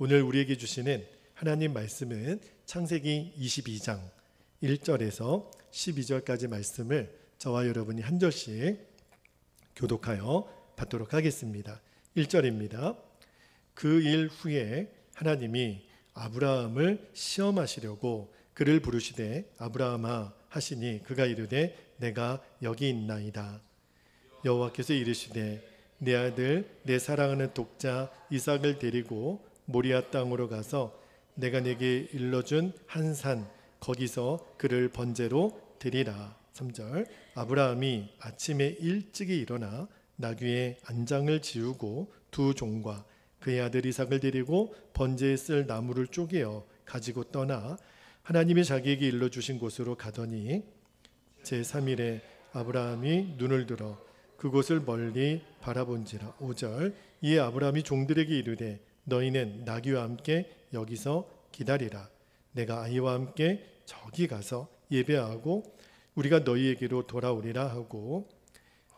오늘 우리에게 주시는 하나님 말씀은 창세기 22장 1절에서 12절까지 말씀을 저와 여러분이 한 절씩 교독하여 받도록 하겠습니다. 1절입니다. 그 일 후에 하나님이 아브라함을 시험하시려고 그를 부르시되 아브라함아 하시니 그가 이르되 내가 여기 있나이다. 여호와께서 이르시되 내 아들 내 사랑하는 독자 이삭을 데리고 모리아 땅으로 가서 내가 내게 일러준 한 산 거기서 그를 번제로 드리라. 3절 아브라함이 아침에 일찍이 일어나 나귀의 안장을 지우고 두 종과 그의 아들 이삭을 데리고 번제에 쓸 나무를 쪼개어 가지고 떠나 하나님이 자기에게 일러주신 곳으로 가더니 제3일에 아브라함이 눈을 들어 그곳을 멀리 바라본지라. 5절 이에 아브라함이 종들에게 이르되 너희는 나귀와 함께 여기서 기다리라. 내가 아이와 함께 저기 가서 예배하고 우리가 너희에게로 돌아오리라 하고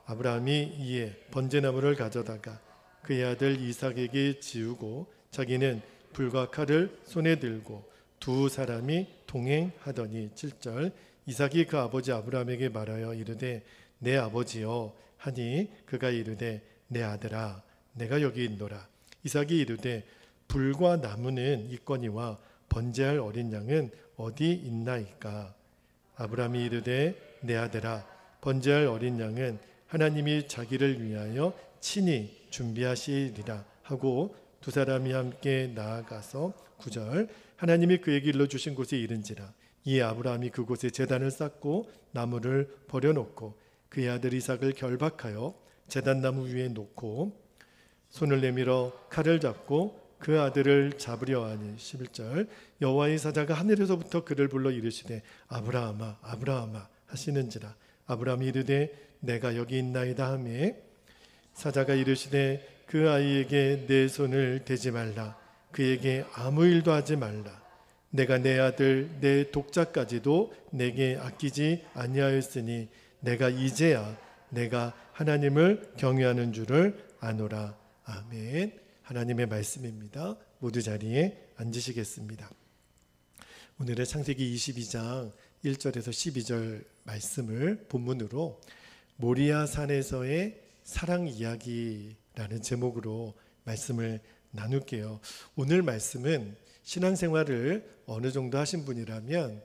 아브라함이 이에 번제나무를 가져다가 그의 아들 이삭에게 지우고 자기는 불과 칼을 손에 들고 두 사람이 동행하더니 7절 이삭이 그 아버지 아브라함에게 말하여 이르되 내 아버지여 하니 그가 이르되 내 아들아 내가 여기 있노라. 이삭이 이르되 불과 나무는 있거니와 번제할 어린 양은 어디 있나이까. 아브라함이 이르되 내 아들아 번제할 어린 양은 하나님이 자기를 위하여 친히 준비하시리라 하고 두 사람이 함께 나아가서 9절 하나님이 그에게 일러주신 곳에 이른지라. 이에 아브라함이 그곳에 제단을 쌓고 나무를 버려놓고 그의 아들 이삭을 결박하여 제단나무 위에 놓고 손을 내밀어 칼을 잡고 그 아들을 잡으려 하니 11절 여호와의 사자가 하늘에서부터 그를 불러 이르시되 아브라함아 아브라함아 하시는지라. 아브라함이 이르되 내가 여기 있나이다 하매 사자가 이르시되 그 아이에게 내 손을 대지 말라. 그에게 아무 일도 하지 말라. 내가 내 아들 내 독자까지도 내게 아끼지 아니하였으니 내가 이제야 내가 하나님을 경외하는 줄을 아노라. 아멘. 하나님의 말씀입니다. 모두 자리에 앉으시겠습니다. 오늘의 창세기 22장 1절에서 12절 말씀을 본문으로 모리아 산에서의 사랑 이야기라는 제목으로 말씀을 나눌게요. 오늘 말씀은 신앙생활을 어느 정도 하신 분이라면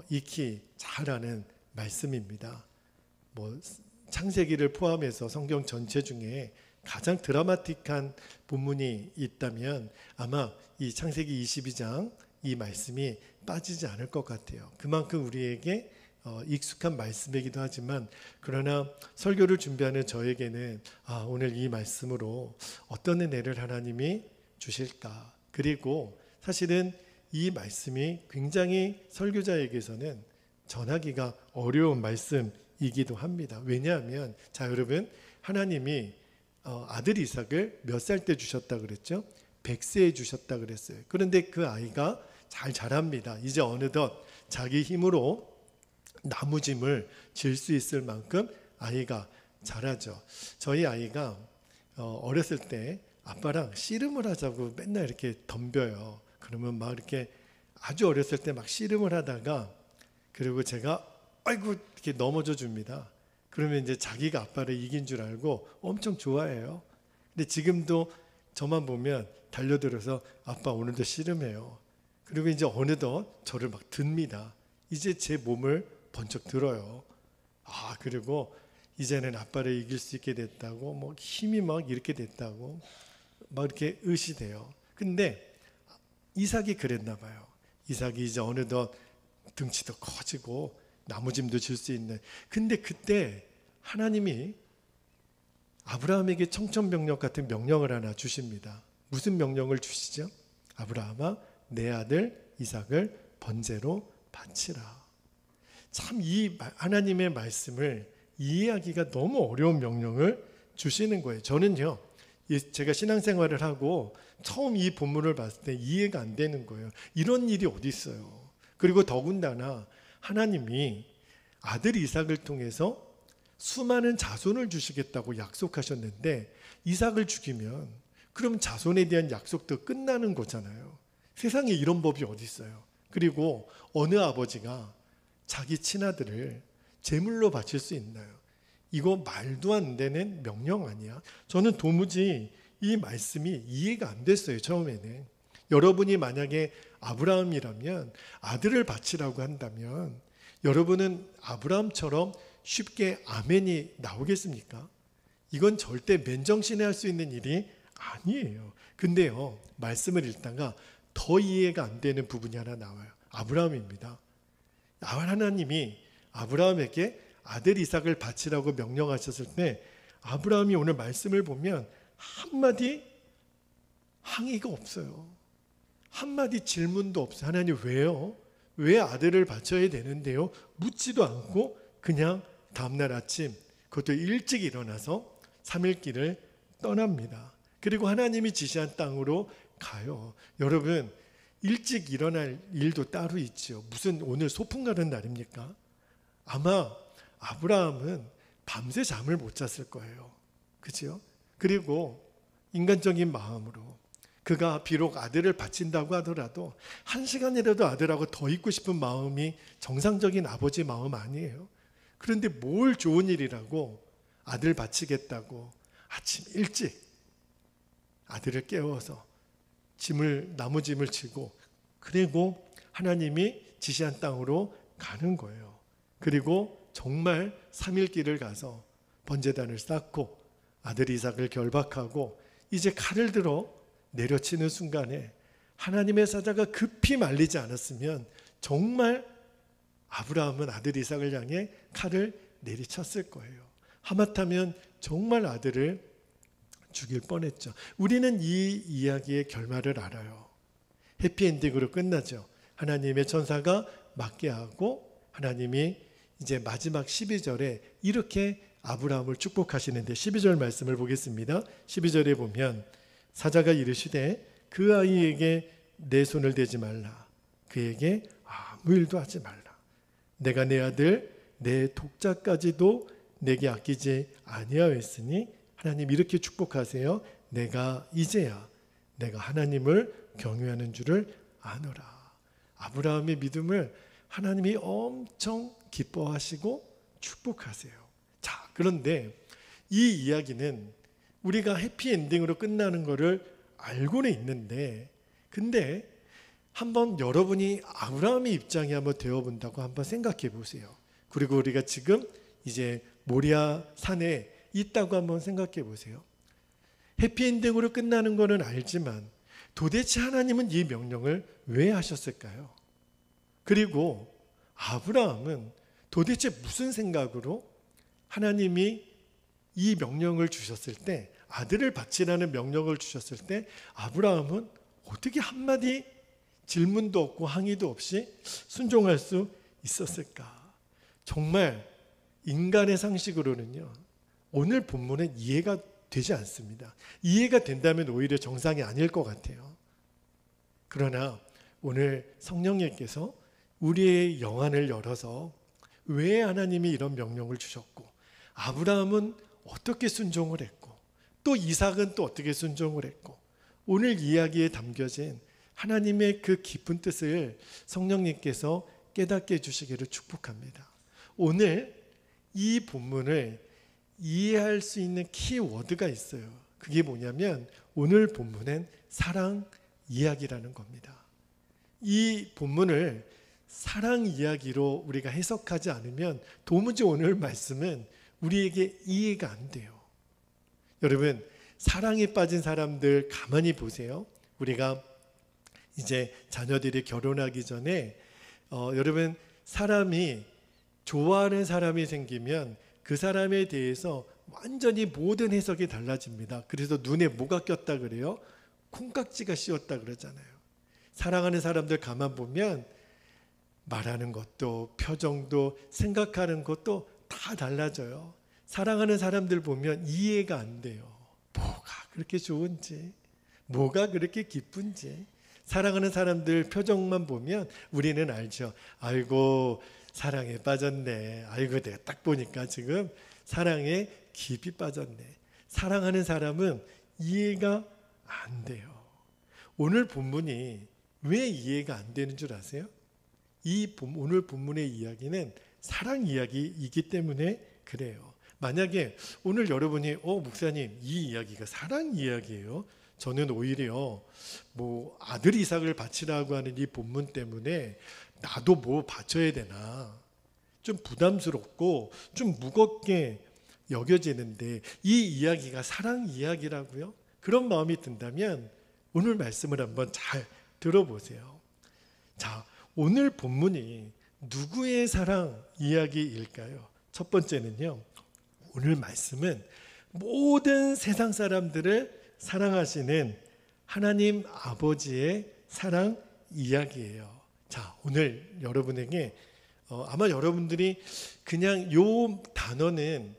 익히 잘 아는 말씀입니다. 창세기를 포함해서 성경 전체 중에 가장 드라마틱한 본문이 있다면 아마 이 창세기 22장 이 말씀이 빠지지 않을 것 같아요. 그만큼 우리에게 익숙한 말씀이기도 하지만 그러나 설교를 준비하는 저에게는 오늘 이 말씀으로 어떤 은혜를 하나님이 주실까. 그리고 사실은 이 말씀이 굉장히 설교자에게서는 전하기가 어려운 말씀이기도 합니다. 왜냐하면 자 여러분 하나님이 아들 이삭을 몇 살 때 주셨다 그랬죠? 100세에 주셨다 그랬어요. 그런데 그 아이가 잘 자랍니다. 이제 어느덧 자기 힘으로 나무짐을 질 수 있을 만큼 아이가 자라죠. 저희 아이가 어렸을 때 아빠랑 씨름을 하자고 맨날 이렇게 덤벼요. 그러면 막 이렇게 아주 어렸을 때 막 씨름을 하다가 그리고 제가 아이고 이렇게 넘어져 줍니다. 그러면 이제 자기가 아빠를 이긴 줄 알고 엄청 좋아해요. 근데 지금도 저만 보면 달려들어서 아빠 오늘도 씨름해요. 그리고 이제 어느덧 저를 막 듭니다. 이제 제 몸을 번쩍 들어요. 그리고 이제는 아빠를 이길 수 있게 됐다고 힘이 막 이렇게 됐다고 막 이렇게 의시돼요. 근데 이삭이 그랬나 봐요. 이삭이 이제 어느덧 등치도 커지고 나무짐도 질 수 있는. 근데 그때 하나님이 아브라함에게 청천벽력 같은 명령을 하나 주십니다. 무슨 명령을 주시죠? 아브라함아 내 아들 이삭을 번제로 바치라. 참 이 하나님의 말씀을 이해하기가 너무 어려운 명령을 주시는 거예요. 저는요 제가 신앙생활을 하고 처음 이 본문을 봤을 때 이해가 안 되는 거예요. 이런 일이 어디 있어요. 그리고 더군다나 하나님이 아들 이삭을 통해서 수많은 자손을 주시겠다고 약속하셨는데 이삭을 죽이면 그럼 자손에 대한 약속도 끝나는 거잖아요. 세상에 이런 법이 어디 있어요. 그리고 어느 아버지가 자기 친아들을 제물로 바칠 수 있나요? 이거 말도 안 되는 명령 아니야? 저는 도무지 이 말씀이 이해가 안 됐어요. 처음에는. 여러분이 만약에 아브라함이라면 아들을 바치라고 한다면 여러분은 아브라함처럼 쉽게 아멘이 나오겠습니까? 이건 절대 맨정신에 할 수 있는 일이 아니에요. 근데요, 말씀을 읽다가 더 이해가 안 되는 부분이 하나 나와요. 아브라함입니다. 하나님이 아브라함에게 아들 이삭을 바치라고 명령하셨을 때 아브라함이 오늘 말씀을 보면 한마디 항의가 없어요. 한마디 질문도 없어요. 하나님 왜요? 왜 아들을 바쳐야 되는데요? 묻지도 않고 그냥 다음날 아침 그것도 일찍 일어나서 3일길을 떠납니다. 그리고 하나님이 지시한 땅으로 가요. 여러분, 일찍 일어날 일도 따로 있죠. 무슨 오늘 소풍 가는 날입니까? 아마 아브라함은 밤새 잠을 못 잤을 거예요. 그죠? 그리고 인간적인 마음으로 그가 비록 아들을 바친다고 하더라도 한 시간이라도 아들하고 더 있고 싶은 마음이 정상적인 아버지 마음 아니에요. 그런데 뭘 좋은 일이라고 아들 바치겠다고 아침 일찍 아들을 깨워서 나무 짐을 지고 그리고 하나님이 지시한 땅으로 가는 거예요. 그리고 정말 3일 길을 가서 번제단을 쌓고 아들 이삭을 결박하고 이제 칼을 들어 내려치는 순간에 하나님의 사자가 급히 말리지 않았으면 정말 아브라함은 아들 이삭을 향해 칼을 내리쳤을 거예요. 하마터면 정말 아들을 죽일 뻔했죠. 우리는 이 이야기의 결말을 알아요. 해피엔딩으로 끝나죠. 하나님의 천사가 맞게 하고 하나님이 이제 마지막 12절에 이렇게 아브라함을 축복하시는데 12절 말씀을 보겠습니다. 12절에 보면 사자가 이르시되 그 아이에게 내 손을 대지 말라. 그에게 아무 일도 하지 말라. 내가 내 아들 내 독자까지도 내게 아끼지 아니하였으니 하나님 이렇게 축복하세요. 내가 이제야 내가 하나님을 경외하는 줄을 아노라. 아브라함의 믿음을 하나님이 엄청 기뻐하시고 축복하세요. 자, 그런데 이 이야기는 우리가 해피엔딩으로 끝나는 것을 알고는 있는데 근데 한번 여러분이 아브라함의 입장에 한번 되어본다고 한번 생각해 보세요. 그리고 우리가 지금 이제 모리아 산에 있다고 한번 생각해 보세요. 해피엔딩으로 끝나는 것은 알지만 도대체 하나님은 이 명령을 왜 하셨을까요? 그리고 아브라함은 도대체 무슨 생각으로 하나님이 이 명령을 주셨을 때 아들을 바치라는 명령을 주셨을 때 아브라함은 어떻게 한마디 질문도 없고 항의도 없이 순종할 수 있었을까? 정말 인간의 상식으로는요 오늘 본문은 이해가 되지 않습니다. 이해가 된다면 오히려 정상이 아닐 것 같아요. 그러나 오늘 성령님께서 우리의 영안을 열어서 왜 하나님이 이런 명령을 주셨고 아브라함은 어떻게 순종을 했고 또 이삭은 또 어떻게 순종을 했고 오늘 이야기에 담겨진 하나님의 그 깊은 뜻을 성령님께서 깨닫게 해주시기를 축복합니다. 오늘 이 본문을 이해할 수 있는 키워드가 있어요. 그게 뭐냐면 오늘 본문은 사랑 이야기라는 겁니다. 이 본문을 사랑 이야기로 우리가 해석하지 않으면 도무지 오늘 말씀은 우리에게 이해가 안 돼요. 여러분, 사랑에 빠진 사람들 가만히 보세요. 우리가 이제 자녀들이 결혼하기 전에 여러분 사람이 좋아하는 사람이 생기면 그 사람에 대해서 완전히 모든 해석이 달라집니다. 그래서 눈에 뭐가 꼈다 그래요? 콩깍지가 씌웠다 그러잖아요. 사랑하는 사람들 가만 보면 말하는 것도 표정도 생각하는 것도 다 달라져요. 사랑하는 사람들 보면 이해가 안 돼요. 뭐가 그렇게 좋은지, 뭐가 그렇게 기쁜지. 사랑하는 사람들 표정만 보면 우리는 알죠. 아이고 사랑에 빠졌네. 아이고 내가 딱 보니까 지금 사랑에 깊이 빠졌네. 사랑하는 사람은 이해가 안 돼요. 오늘 본문이 왜 이해가 안 되는 줄 아세요? 오늘 본문의 이야기는 사랑 이야기이기 때문에 그래요. 만약에 오늘 여러분이 목사님 이 이야기가 사랑 이야기예요? 저는 오히려 아들 이삭을 바치라고 하는 이 본문 때문에 나도 뭐 바쳐야 되나 좀 부담스럽고 좀 무겁게 여겨지는데 이 이야기가 사랑 이야기라고요? 그런 마음이 든다면 오늘 말씀을 한번 잘 들어보세요. 자, 오늘 본문이 누구의 사랑 이야기일까요? 첫 번째는요, 오늘 말씀은 모든 세상 사람들을 사랑하시는 하나님 아버지의 사랑 이야기예요. 자, 오늘 여러분에게 아마 여러분들이 그냥 요 단어는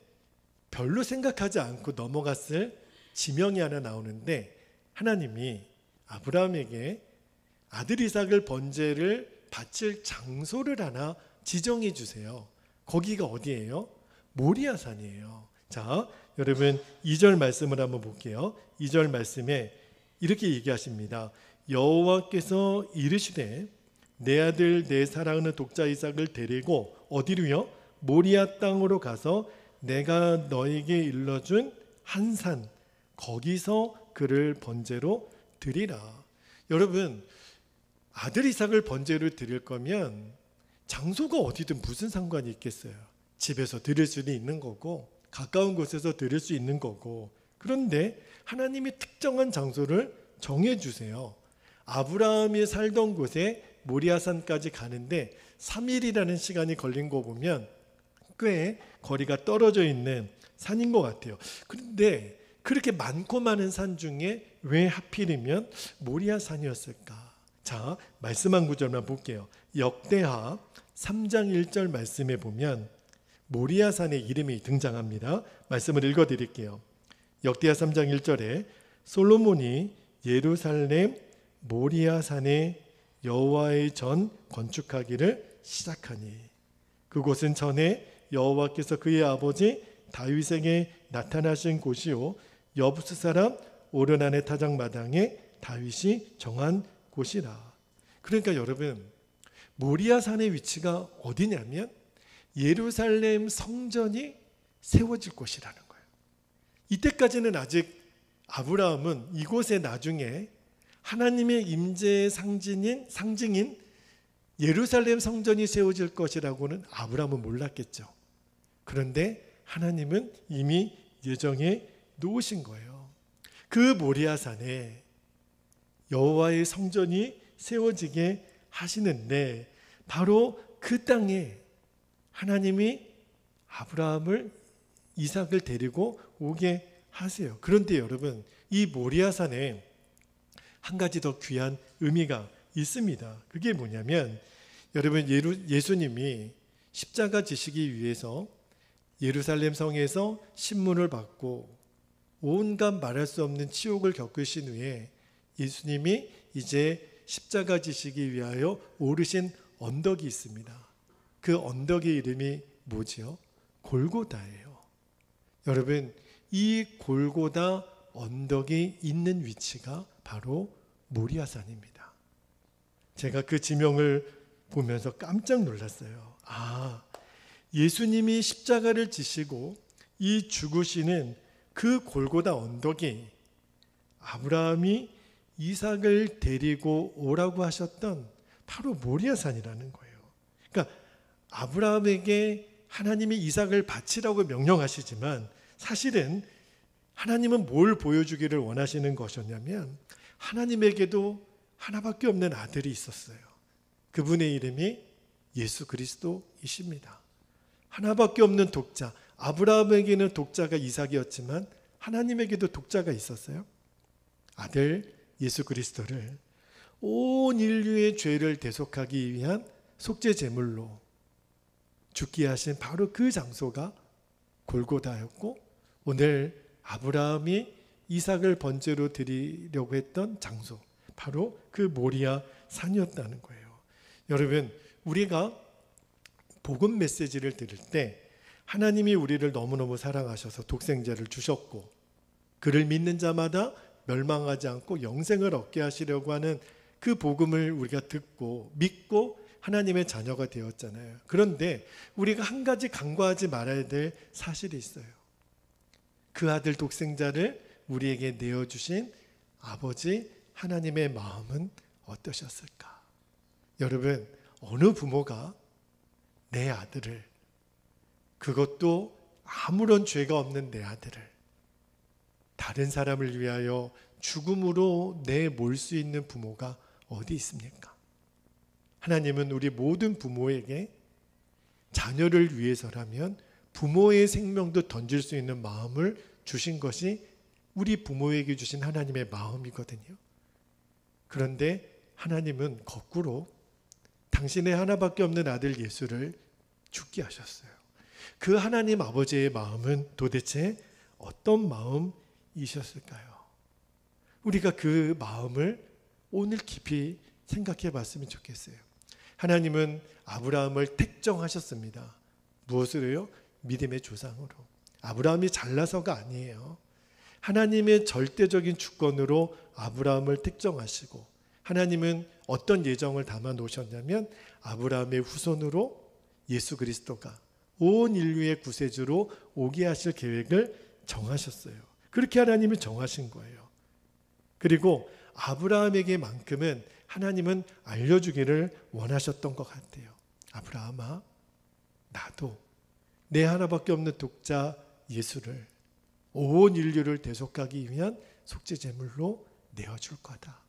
별로 생각하지 않고 넘어갔을 지명이 하나 나오는데, 하나님이 아브라함에게 아들 이삭을 번제를 바칠 장소를 하나 지정해 주세요. 거기가 어디예요? 모리아산이에요. 자, 여러분 2절 말씀을 한번 볼게요. 2절 말씀에 이렇게 얘기하십니다. 여호와께서 이르시되 내 아들 내 사랑하는 독자 이삭을 데리고 어디로요? 모리아 땅으로 가서 내가 너에게 일러준 한 산 거기서 그를 번제로 드리라. 여러분, 아들 이삭을 번제로 드릴 거면 장소가 어디든 무슨 상관이 있겠어요? 집에서 드릴 수도 있는 거고 가까운 곳에서 드릴 수 있는 거고. 그런데 하나님이 특정한 장소를 정해주세요. 아브라함이 살던 곳에 모리아산까지 가는데 3일이라는 시간이 걸린 거 보면 꽤 거리가 떨어져 있는 산인 것 같아요. 그런데 그렇게 많고 많은 산 중에 왜 하필이면 모리아산이었을까? 자, 말씀 한 구절만 볼게요. 역대하 3장 1절 말씀에 보면 모리아산의 이름이 등장합니다. 말씀을 읽어드릴게요. 역대하 3장 1절에 솔로몬이 예루살렘 모리아산에 여호와의 전 건축하기를 시작하니 그곳은 전에 여호와께서 그의 아버지 다윗에게 나타나신 곳이요 여부스 사람 오르난의 타작마당에 다윗이 정한 곳이라. 그러니까 여러분, 모리아산의 위치가 어디냐면 예루살렘 성전이 세워질 곳이라는 거예요. 이때까지는 아직 아브라함은 이곳에 나중에 하나님의 임재의 상징인 예루살렘 성전이 세워질 것이라고는 아브라함은 몰랐겠죠. 그런데 하나님은 이미 예정해 놓으신 거예요. 그 모리아산에 여호와의 성전이 세워지게 하시는데 바로 그 땅에 하나님이 아브라함을 이삭을 데리고 오게 하세요. 그런데 여러분, 이 모리아산에 한 가지 더 귀한 의미가 있습니다. 그게 뭐냐면 여러분, 예수님이 십자가 지시기 위해서 예루살렘 성에서 신문을 받고 온갖 말할 수 없는 치욕을 겪으신 후에 예수님이 이제 십자가 지시기 위하여 오르신 언덕이 있습니다. 그 언덕의 이름이 뭐지요? 골고다예요. 여러분, 이 골고다 언덕이 있는 위치가 바로 모리아산입니다. 제가 그 지명을 보면서 깜짝 놀랐어요. 예수님이 십자가를 지시고 이 죽으시는 그 골고다 언덕이 아브라함이 이삭을 데리고 오라고 하셨던 바로 모리아산이라는 거예요. 그러니까 아브라함에게 하나님이 이삭을 바치라고 명령하시지만 사실은 하나님은 뭘 보여주기를 원하시는 것이었냐면 하나님에게도 하나밖에 없는 아들이 있었어요. 그분의 이름이 예수 그리스도이십니다. 하나밖에 없는 독자, 아브라함에게는 독자가 이삭이었지만 하나님에게도 독자가 있었어요. 아들 예수 그리스도를 온 인류의 죄를 대속하기 위한 속죄 제물로 죽게 하신 바로 그 장소가 골고다였고, 오늘 아브라함이 이삭을 번제로 드리려고 했던 장소, 바로 그 모리아 산이었다는 거예요. 여러분, 우리가 복음 메시지를 들을 때 하나님이 우리를 너무너무 사랑하셔서 독생자를 주셨고 그를 믿는 자마다 멸망하지 않고 영생을 얻게 하시려고 하는 그 복음을 우리가 듣고 믿고 하나님의 자녀가 되었잖아요. 그런데 우리가 한 가지 간과하지 말아야 될 사실이 있어요. 그 아들 독생자를 우리에게 내어주신 아버지 하나님의 마음은 어떠셨을까? 여러분, 어느 부모가 내 아들을, 그것도 아무런 죄가 없는 내 아들을 다른 사람을 위하여 죽음으로 내몰 수 있는 부모가 어디 있습니까? 하나님은 우리 모든 부모에게 자녀를 위해서라면 부모의 생명도 던질 수 있는 마음을 주신 것이 우리 부모에게 주신 하나님의 마음이거든요. 그런데 하나님은 거꾸로 당신의 하나밖에 없는 아들 예수를 죽게 하셨어요. 그 하나님 아버지의 마음은 도대체 어떤 마음이셨을까요? 우리가 그 마음을 오늘 깊이 생각해 봤으면 좋겠어요. 하나님은 아브라함을 택정하셨습니다. 무엇으로요? 믿음의 조상으로. 아브라함이 잘나서가 아니에요. 하나님의 절대적인 주권으로 아브라함을 택정하시고, 하나님은 어떤 예정을 담아 놓으셨냐면 아브라함의 후손으로 예수 그리스도가 온 인류의 구세주로 오게 하실 계획을 정하셨어요. 그렇게 하나님이 정하신 거예요. 그리고 아브라함에게만큼은 하나님은 알려주기를 원하셨던 것 같아요. 아브라함아, 나도 내 하나밖에 없는 독자 예수를 온 인류를 대속하기 위한 속죄제물로 내어줄 거다.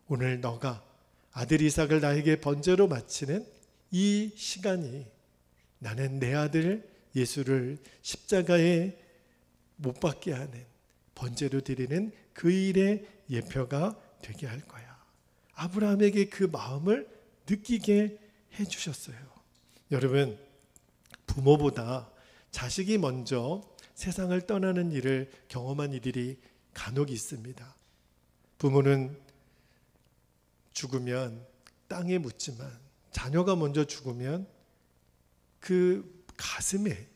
오늘 너가 아들 이삭을 나에게 번제로 바치는 이 시간이 나는 내 아들 예수를 십자가에 못 박게 하는 번제로 드리는 그 일의 예표가 되게 할 거야. 아브라함에게 그 마음을 느끼게 해주셨어요. 여러분, 부모보다 자식이 먼저 세상을 떠나는 일을 경험한 이들이 간혹 있습니다. 부모는 죽으면 땅에 묻지만 자녀가 먼저 죽으면 그 가슴에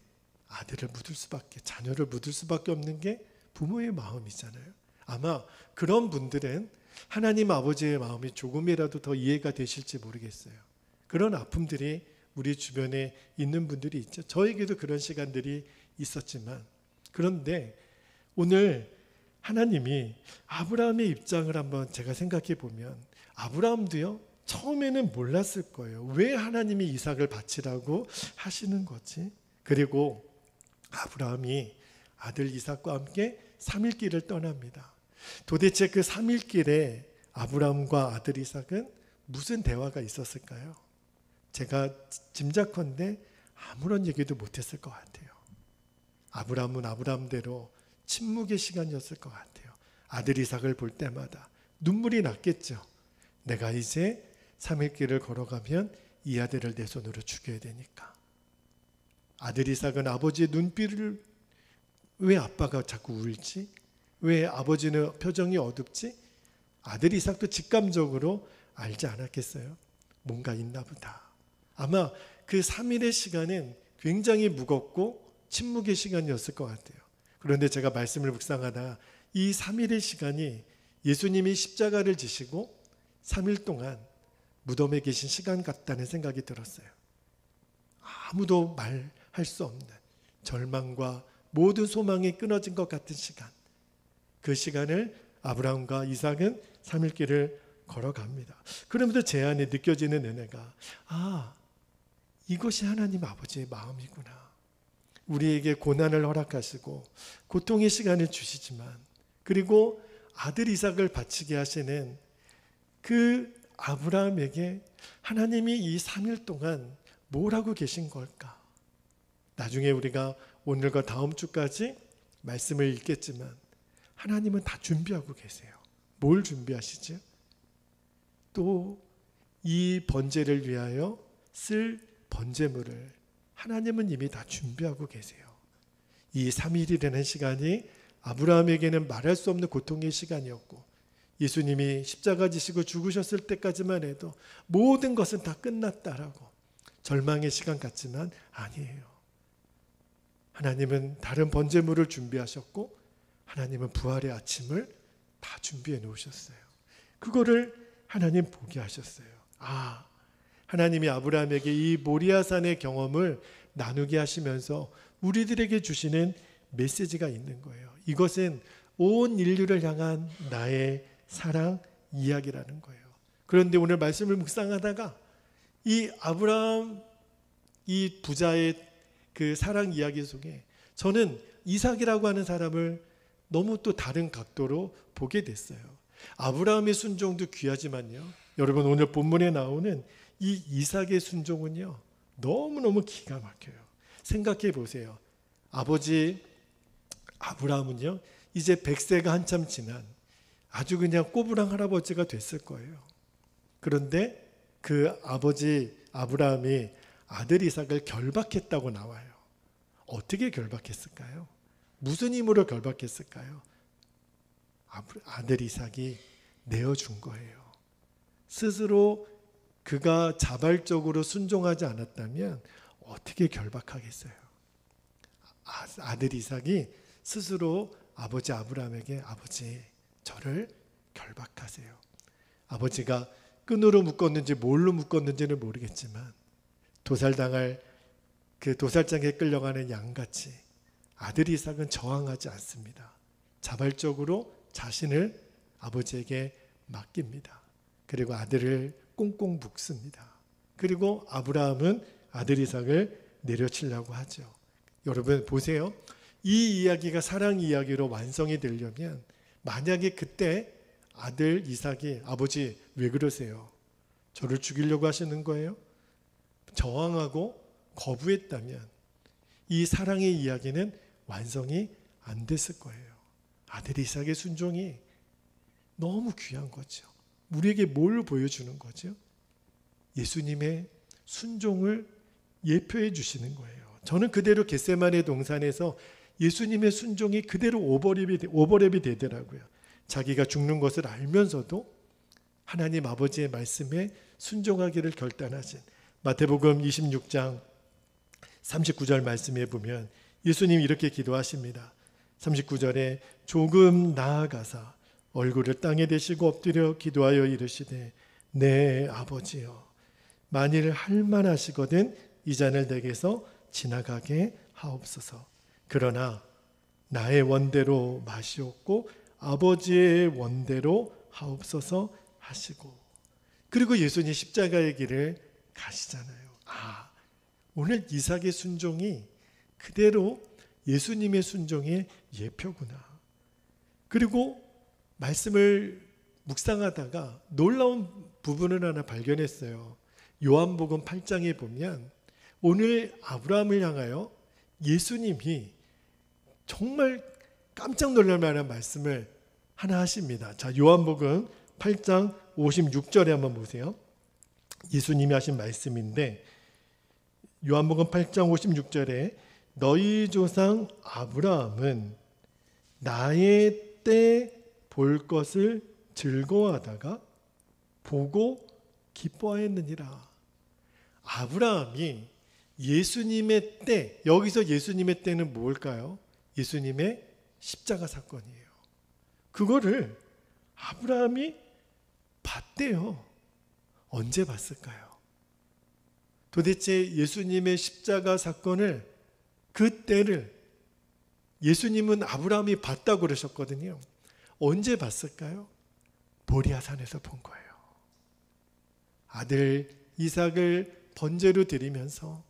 아들을 묻을 수밖에, 자녀를 묻을 수밖에 없는 게 부모의 마음이잖아요. 아마 그런 분들은 하나님 아버지의 마음이 조금이라도 더 이해가 되실지 모르겠어요. 그런 아픔들이 우리 주변에 있는 분들이 있죠. 저에게도 그런 시간들이 있었지만, 그런데 오늘 하나님이 아브라함의 입장을 한번 제가 생각해 보면 아브라함도요, 처음에는 몰랐을 거예요. 왜 하나님이 이삭을 바치라고 하시는 거지? 그리고 아브라함이 아들 이삭과 함께 3일 길을 떠납니다. 도대체 그 3일 길에 아브라함과 아들 이삭은 무슨 대화가 있었을까요? 제가 짐작컨대 아무런 얘기도 못했을 것 같아요. 아브라함은 아브라함대로 침묵의 시간이었을 것 같아요. 아들 이삭을 볼 때마다 눈물이 났겠죠. 내가 이제 3일 길을 걸어가면 이 아들을 내 손으로 죽여야 되니까. 아들 이삭은 아버지의 눈빛을, 왜 아빠가 자꾸 울지? 왜 아버지는 표정이 어둡지? 아들 이삭도 직감적으로 알지 않았겠어요? 뭔가 있나 보다. 아마 그 3일의 시간은 굉장히 무겁고 침묵의 시간이었을 것 같아요. 그런데 제가 말씀을 묵상하다 이 3일의 시간이 예수님이 십자가를 지시고 3일 동안 무덤에 계신 시간 같다는 생각이 들었어요. 아무도 말할 수 없는 절망과 모든 소망이 끊어진 것 같은 시간. 그 시간을 아브라함과 이삭은 3일 길을 걸어갑니다. 그러면서 제 안에 느껴지는 은혜가, 이것이 하나님 아버지의 마음이구나. 우리에게 고난을 허락하시고 고통의 시간을 주시지만, 그리고 아들 이삭을 바치게 하시는 그 아브라함에게 하나님이 이 3일 동안 뭘 하고 계신 걸까? 나중에 우리가 오늘과 다음 주까지 말씀을 읽겠지만 하나님은 다 준비하고 계세요. 뭘 준비하시죠? 또 이 번제를 위하여 쓸 번제물을 하나님은 이미 다 준비하고 계세요. 이 3일이라는 시간이 아브라함에게는 말할 수 없는 고통의 시간이었고, 예수님이 십자가 지시고 죽으셨을 때까지만 해도 모든 것은 다 끝났다라고 절망의 시간 같지만 아니에요. 하나님은 다른 번제물을 준비하셨고, 하나님은 부활의 아침을 다 준비해 놓으셨어요. 그거를 하나님 보게 하셨어요. 하나님이 아브라함에게 이 모리아산의 경험을 나누게 하시면서 우리들에게 주시는 메시지가 있는 거예요. 이것은 온 인류를 향한 나의 사랑 이야기라는 거예요. 그런데 오늘 말씀을 묵상하다가 이 아브라함, 이 부자의 그 사랑 이야기 속에 저는 이삭이라고 하는 사람을 너무 또 다른 각도로 보게 됐어요. 아브라함의 순종도 귀하지만요, 여러분 오늘 본문에 나오는 이 이삭의 순종은요 너무너무 기가 막혀요. 생각해 보세요. 아버지 아브라함은요 이제 100세가 한참 지난 아주 그냥 꼬부랑 할아버지가 됐을 거예요. 그런데 그 아버지 아브라함이 아들 이삭을 결박했다고 나와요. 어떻게 결박했을까요? 무슨 힘으로 결박했을까요? 아들 이삭이 내어준 거예요. 스스로 그가 자발적으로 순종하지 않았다면 어떻게 결박하겠어요? 아들 이삭이 스스로 아버지 아브라함에게 아버지 저를 결박하세요. 아버지가 끈으로 묶었는지 뭘로 묶었는지는 모르겠지만 도살당할 그 도살장에 끌려가는 양같이 아들 이삭은 저항하지 않습니다. 자발적으로 자신을 아버지에게 맡깁니다. 그리고 아들을 꽁꽁 묶습니다. 그리고 아브라함은 아들 이삭을 내려치려고 하죠. 여러분 보세요. 이 이야기가 사랑 이야기로 완성이 되려면 만약에 그때 아들 이삭이 아버지 왜 그러세요? 저를 죽이려고 하시는 거예요? 저항하고 거부했다면 이 사랑의 이야기는 완성이 안 됐을 거예요. 아들 이삭의 순종이 너무 귀한 거죠. 우리에게 뭘 보여주는 거죠? 예수님의 순종을 예표해 주시는 거예요. 저는 그대로 겟세마네 동산에서 예수님의 순종이 그대로 오버랩이 되더라고요. 자기가 죽는 것을 알면서도 하나님 아버지의 말씀에 순종하기를 결단하신 마태복음 26장 39절 말씀에 보면 예수님이 이렇게 기도하십니다. 39절에 조금 나아가사 얼굴을 땅에 대시고 엎드려 기도하여 이르시되 내 아버지여 만일 할만하시거든 이 잔을 내게서 지나가게 하옵소서. 그러나 나의 원대로 마시옵고 아버지의 원대로 하옵소서 하시고 그리고 예수님 십자가의 길을 가시잖아요. 오늘 이삭의 순종이 그대로 예수님의 순종의 예표구나. 그리고 말씀을 묵상하다가 놀라운 부분을 하나 발견했어요. 요한복음 8장에 보면 오늘 아브라함을 향하여 예수님이 정말 깜짝 놀랄 만한 말씀을 하나 하십니다. 자, 요한복음 8장 56절에 한번 보세요. 예수님이 하신 말씀인데 요한복음 8장 56절에 너희 조상 아브라함은 나의 때 볼 것을 즐거워하다가 보고 기뻐하였느니라. 아브라함이 예수님의 때, 여기서 예수님의 때는 뭘까요? 예수님의 십자가 사건이에요. 그거를 아브라함이 봤대요. 언제 봤을까요? 도대체 예수님의 십자가 사건을 그 때를 예수님은 아브라함이 봤다고 그러셨거든요. 언제 봤을까요? 모리아산에서 본 거예요. 아들 이삭을 번제로 드리면서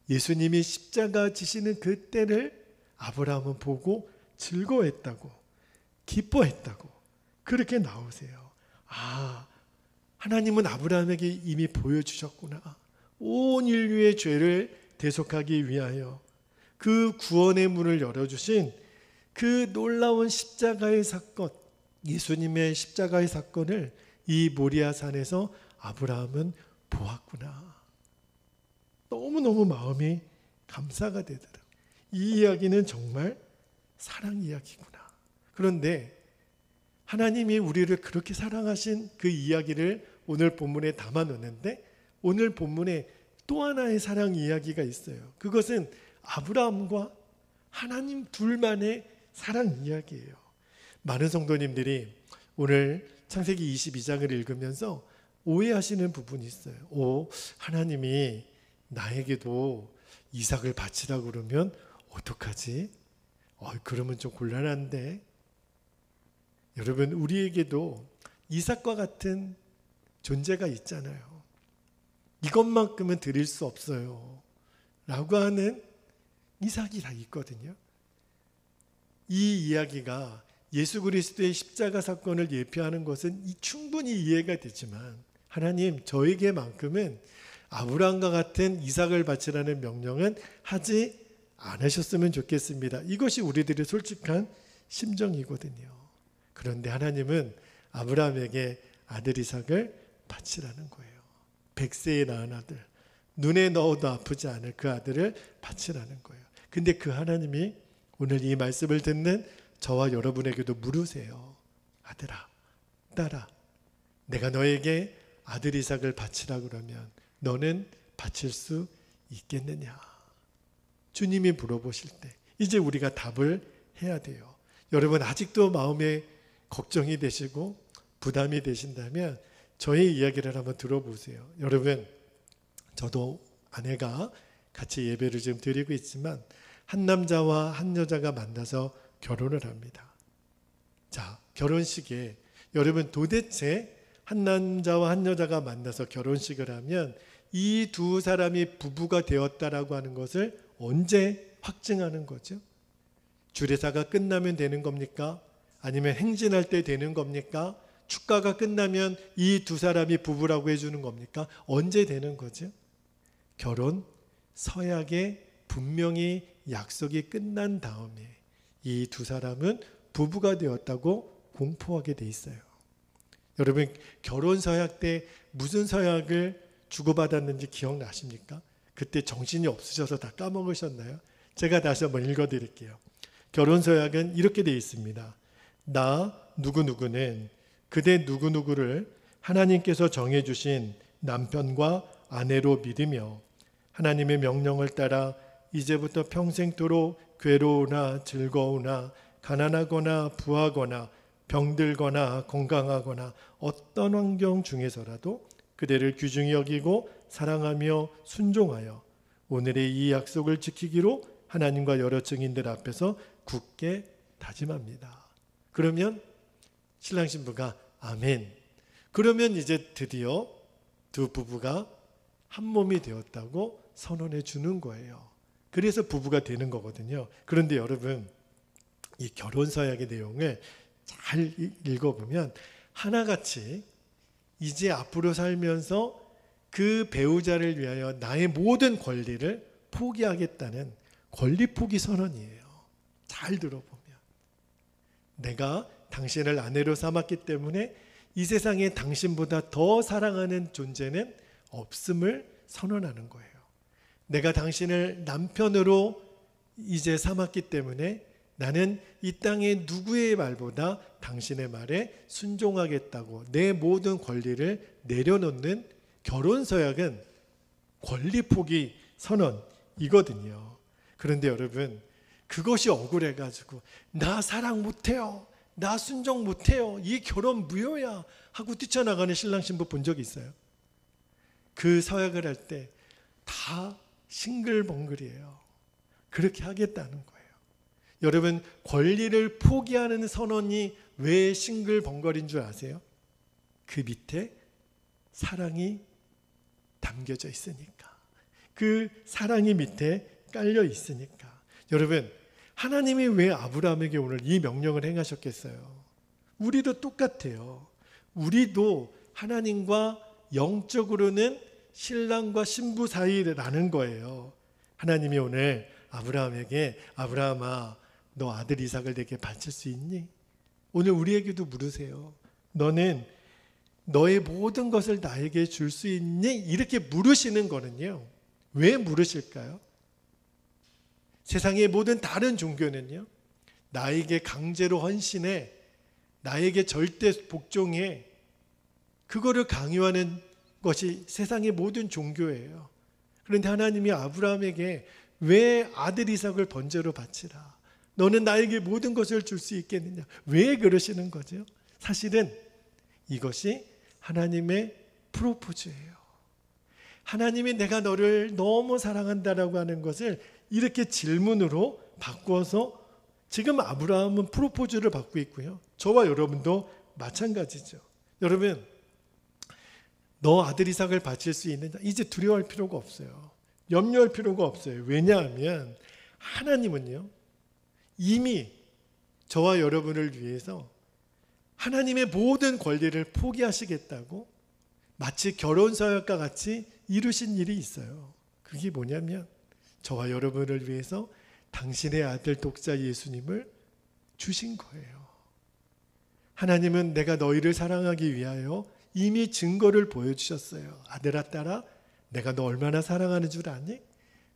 예수님이 십자가 지시는 그 때를 아브라함은 보고 즐거워했다고, 기뻐했다고 그렇게 나오세요. 하나님은 아브라함에게 이미 보여주셨구나. 온 인류의 죄를 대속하기 위하여 그 구원의 문을 열어주신 그 놀라운 십자가의 사건, 예수님의 십자가의 사건을 이 모리아산에서 아브라함은 보았구나. 너무너무 마음이 감사가 되더라고요. 이 이야기는 정말 사랑 이야기구나. 그런데 하나님이 우리를 그렇게 사랑하신 그 이야기를 오늘 본문에 담아놓는데 오늘 본문에 또 하나의 사랑 이야기가 있어요. 그것은 아브라함과 하나님 둘만의 사랑 이야기예요. 많은 성도님들이 오늘 창세기 22장을 읽으면서 오해하시는 부분이 있어요. 하나님이 나에게도 이삭을 바치라고 그러면 어떡하지? 그러면 좀 곤란한데. 여러분, 우리에게도 이삭과 같은 존재가 있잖아요. 이것만큼은 드릴 수 없어요 라고 하는 이삭이 다 있거든요. 이 이야기가 예수 그리스도의 십자가 사건을 예표하는 것은 충분히 이해가 되지만, 하나님 저에게만큼은 아브라함과 같은 이삭을 바치라는 명령은 하지 않으셨으면 좋겠습니다. 이것이 우리들의 솔직한 심정이거든요. 그런데 하나님은 아브라함에게 아들 이삭을 바치라는 거예요. 100세에 낳은 아들, 눈에 넣어도 아프지 않을 그 아들을 바치라는 거예요. 근데 그 하나님이 오늘 이 말씀을 듣는 저와 여러분에게도 물으세요. 아들아, 딸아, 내가 너에게 아들 이삭을 바치라 그러면 너는 바칠 수 있겠느냐? 주님이 물어보실 때 이제 우리가 답을 해야 돼요. 여러분, 아직도 마음에 걱정이 되시고 부담이 되신다면 저의 이야기를 한번 들어보세요. 여러분, 저도 아내가 같이 예배를 지금 드리고 있지만 한 남자와 한 여자가 만나서 결혼을 합니다. 자, 결혼식에 여러분, 도대체 한 남자와 한 여자가 만나서 결혼식을 하면 이 두 사람이 부부가 되었다라고 하는 것을 언제 확증하는 거죠? 주례사가 끝나면 되는 겁니까? 아니면 행진할 때 되는 겁니까? 축가가 끝나면 이 두 사람이 부부라고 해주는 겁니까? 언제 되는 거죠? 결혼 서약에 분명히 약속이 끝난 다음에 이 두 사람은 부부가 되었다고 공포하게 돼 있어요. 여러분, 결혼 서약 때 무슨 서약을 주고받았는지 기억나십니까? 그때 정신이 없으셔서 다 까먹으셨나요? 제가 다시 한번 읽어드릴게요. 결혼 서약은 이렇게 되어 있습니다. 나 누구누구는 그대 누구누구를 하나님께서 정해주신 남편과 아내로 믿으며 하나님의 명령을 따라 이제부터 평생토록 괴로우나 즐거우나 가난하거나 부하거나 병들거나 건강하거나 어떤 환경 중에서라도 그대를 귀중히 여기고 사랑하며 순종하여 오늘의 이 약속을 지키기로 하나님과 여러 증인들 앞에서 굳게 다짐합니다. 그러면 신랑 신부가 아멘. 그러면 이제 드디어 두 부부가 한 몸이 되었다고 선언해 주는 거예요. 그래서 부부가 되는 거거든요. 그런데 여러분, 이 결혼 서약의 내용을 잘 읽어보면 하나같이 이제 앞으로 살면서 그 배우자를 위하여 나의 모든 권리를 포기하겠다는 권리 포기 선언이에요. 잘 들어보면 내가 당신을 아내로 삼았기 때문에 이 세상에 당신보다 더 사랑하는 존재는 없음을 선언하는 거예요. 내가 당신을 남편으로 이제 삼았기 때문에 나는 이 땅의 누구의 말보다 당신의 말에 순종하겠다고 내 모든 권리를 내려놓는 결혼서약은 권리 포기 선언이거든요. 그런데 여러분, 그것이 억울해가지고 나 사랑 못해요, 나 순종 못해요, 이 결혼 무효야 하고 뛰쳐나가는 신랑 신부 본 적 있어요? 그 서약을 할 때 다 싱글벙글이에요. 그렇게 하겠다는 거예요. 여러분, 권리를 포기하는 선언이 왜 싱글벙글인 줄 아세요? 그 밑에 사랑이 담겨져 있으니까. 그 사랑이 밑에 깔려 있으니까. 여러분, 하나님이 왜 아브라함에게 오늘 이 명령을 행하셨겠어요? 우리도 똑같아요. 우리도 하나님과 영적으로는 신랑과 신부 사이라는 거예요. 하나님이 오늘 아브라함에게 아브라함아, 너 아들 이삭을 내게 바칠 수 있니? 오늘 우리에게도 물으세요. 너는 너의 모든 것을 나에게 줄 수 있니? 이렇게 물으시는 거는요, 왜 물으실까요? 세상의 모든 다른 종교는요, 나에게 강제로 헌신해, 나에게 절대 복종해, 그거를 강요하는 것이 세상의 모든 종교예요. 그런데 하나님이 아브라함에게 왜 아들 이삭을 번제로 바치라, 너는 나에게 모든 것을 줄 수 있겠느냐? 왜 그러시는 거죠? 사실은 이것이 하나님의 프로포즈예요. 하나님이 내가 너를 너무 사랑한다라고 하는 것을 이렇게 질문으로 바꾸어서 지금 아브라함은 프로포즈를 받고 있고요. 저와 여러분도 마찬가지죠. 여러분, 너 아들 이삭을 바칠 수 있느냐? 이제 두려워할 필요가 없어요. 염려할 필요가 없어요. 왜냐하면 하나님은요, 이미 저와 여러분을 위해서 하나님의 모든 권리를 포기하시겠다고 마치 결혼서약과 같이 이루신 일이 있어요. 그게 뭐냐면 저와 여러분을 위해서 당신의 아들 독자 예수님을 주신 거예요. 하나님은 내가 너희를 사랑하기 위하여 이미 증거를 보여주셨어요. 아들아 딸아, 내가 너 얼마나 사랑하는 줄 아니?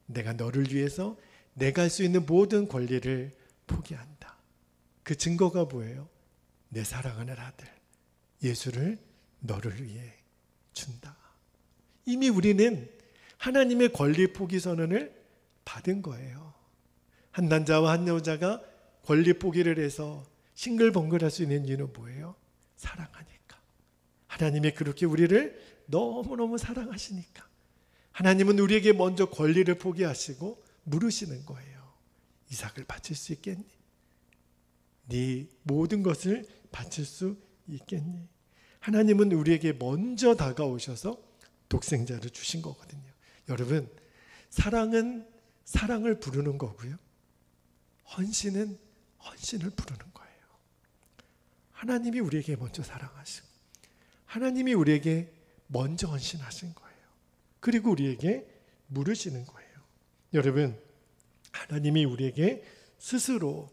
내가 너를 위해서 내가 할 수 있는 모든 권리를 포기한다. 그 증거가 뭐예요? 내 사랑하는 아들 예수를 너를 위해 준다. 이미 우리는 하나님의 권리 포기 선언을 받은 거예요. 한 남자와 한 여자가 권리 포기를 해서 싱글벙글할 수 있는 이유는 뭐예요? 사랑하니까. 하나님이 그렇게 우리를 너무너무 사랑하시니까 하나님은 우리에게 먼저 권리를 포기하시고 물으시는 거예요. 이삭을 바칠 수 있겠니? 네 모든 것을 바칠 수 있겠니? 하나님은 우리에게 먼저 다가오셔서 독생자를 주신 거거든요. 여러분, 사랑은 사랑을 부르는 거고요. 헌신은 헌신을 부르는 거예요. 하나님이 우리에게 먼저 사랑하시고 하나님이 우리에게 먼저 헌신하신 거예요. 그리고 우리에게 물으시는 거예요. 여러분, 하나님이 우리에게 스스로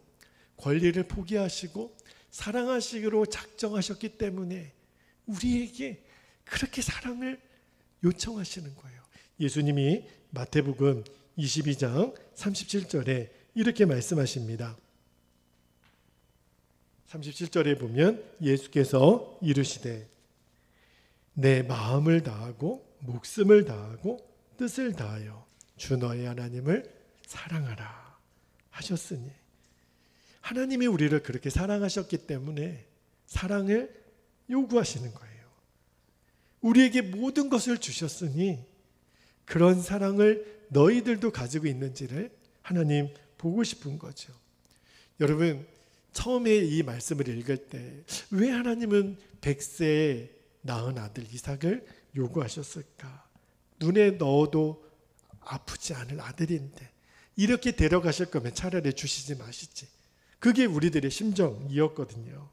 권리를 포기하시고 사랑하시기로 작정하셨기 때문에 우리에게 그렇게 사랑을 요청하시는 거예요. 예수님이 마태복음 22장 37절에 이렇게 말씀하십니다. 37절에 보면 예수께서 이르시되 내 마음을 다하고 목숨을 다하고 뜻을 다하여 주 너의 하나님을 사랑하라 하셨으니, 하나님이 우리를 그렇게 사랑하셨기 때문에 사랑을 요구하시는 거예요. 우리에게 모든 것을 주셨으니 그런 사랑을 너희들도 가지고 있는지를 하나님 보고 싶은 거죠. 여러분, 처음에 이 말씀을 읽을 때 왜 하나님은 100세에 낳은 아들 이삭을 요구하셨을까? 눈에 넣어도 아프지 않을 아들인데 이렇게 데려가실 거면 차라리 주시지 마시지. 그게 우리들의 심정이었거든요.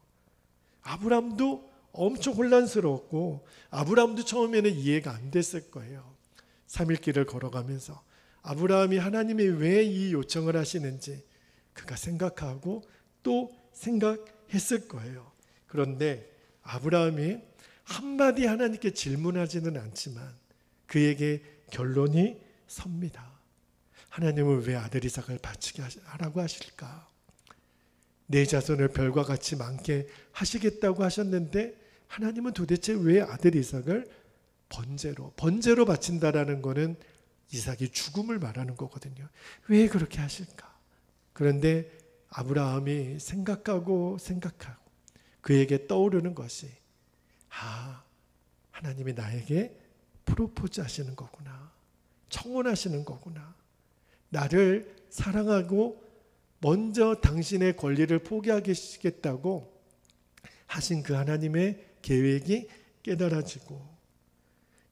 아브라함도 엄청 혼란스러웠고 아브라함도 처음에는 이해가 안 됐을 거예요. 3일길을 걸어가면서 아브라함이 하나님이 왜 이 요청을 하시는지 그가 생각하고 또 생각했을 거예요. 그런데 아브라함이 한마디 하나님께 질문하지는 않지만 그에게 결론이 섭니다. 하나님은 왜 아들 이삭을 바치게 하라고 하실까? 내 자손을 별과 같이 많게 하시겠다고 하셨는데 하나님은 도대체 왜 아들 이삭을 번제로 바친다라는 것은 이삭이 죽음을 말하는 거거든요. 왜 그렇게 하실까? 그런데 아브라함이 생각하고 그에게 떠오르는 것이 하나님이 나에게 프로포즈 하시는 거구나. 청혼하시는 거구나. 나를 사랑하고 먼저 당신의 권리를 포기하시겠다고 하신 그 하나님의 계획이 깨달아지고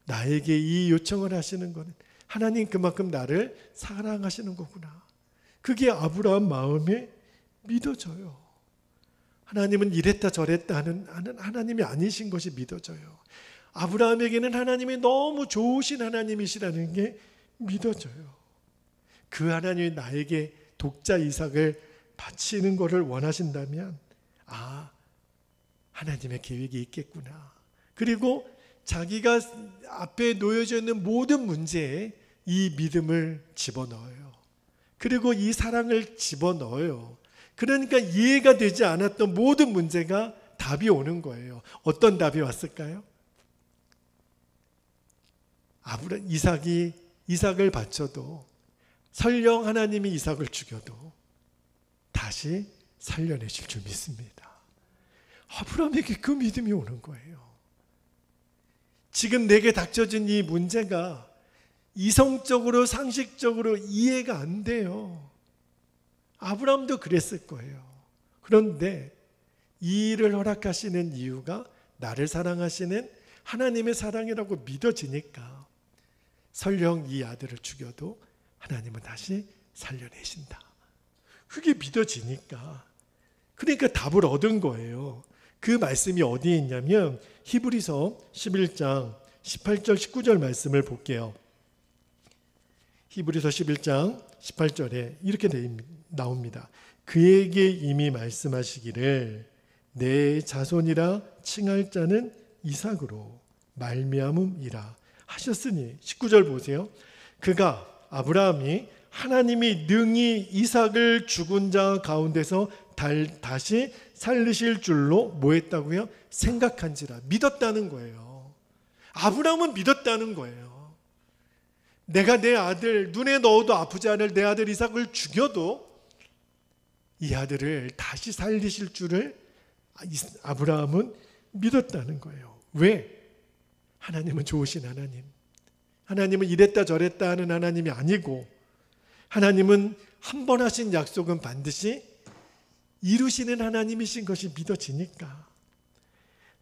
나에게 이 요청을 하시는 것은 하나님 그만큼 나를 사랑하시는 거구나. 그게 아브라함 마음에 믿어져요. 하나님은 이랬다 저랬다 하는 하나님이 아니신 것이 믿어져요. 아브라함에게는 하나님이 너무 좋으신 하나님이시라는 게 믿어져요. 그 하나님이 나에게 독자 이삭을 바치는 것을 원하신다면 하나님의 계획이 있겠구나. 그리고 자기가 앞에 놓여져 있는 모든 문제에 이 믿음을 집어넣어요. 그리고 이 사랑을 집어넣어요. 그러니까 이해가 되지 않았던 모든 문제가 답이 오는 거예요. 어떤 답이 왔을까요? 이삭을 바쳐도 설령 하나님이 이삭을 죽여도 다시 살려내실 줄 믿습니다. 아브라함에게 그 믿음이 오는 거예요. 지금 내게 닥쳐진 이 문제가 이성적으로 상식적으로 이해가 안 돼요. 아브라함도 그랬을 거예요. 그런데 이 일을 허락하시는 이유가 나를 사랑하시는 하나님의 사랑이라고 믿어지니까 설령 이 아들을 죽여도 하나님은 다시 살려내신다. 그게 믿어지니까, 그러니까 답을 얻은 거예요. 그 말씀이 어디에 있냐면 히브리서 11장 18절 19절 말씀을 볼게요. 히브리서 11장 18절에 이렇게 나옵니다. 그에게 이미 말씀하시기를 내 자손이라 칭할 자는 이삭으로 말미암음이라 하셨으니, 19절 보세요. 그가 아브라함이 하나님이 능히 이삭을 죽은 자 가운데서 다시 살리실 줄로 뭐 했다고요? 생각한지라, 믿었다는 거예요. 아브라함은 믿었다는 거예요. 내가 내 아들, 눈에 넣어도 아프지 않을 내 아들 이삭을 죽여도 이 아들을 다시 살리실 줄을 아브라함은 믿었다는 거예요. 왜? 하나님은 좋으신 하나님, 하나님은 이랬다 저랬다 하는 하나님이 아니고, 하나님은 한 번 하신 약속은 반드시 이루시는 하나님이신 것이 믿어지니까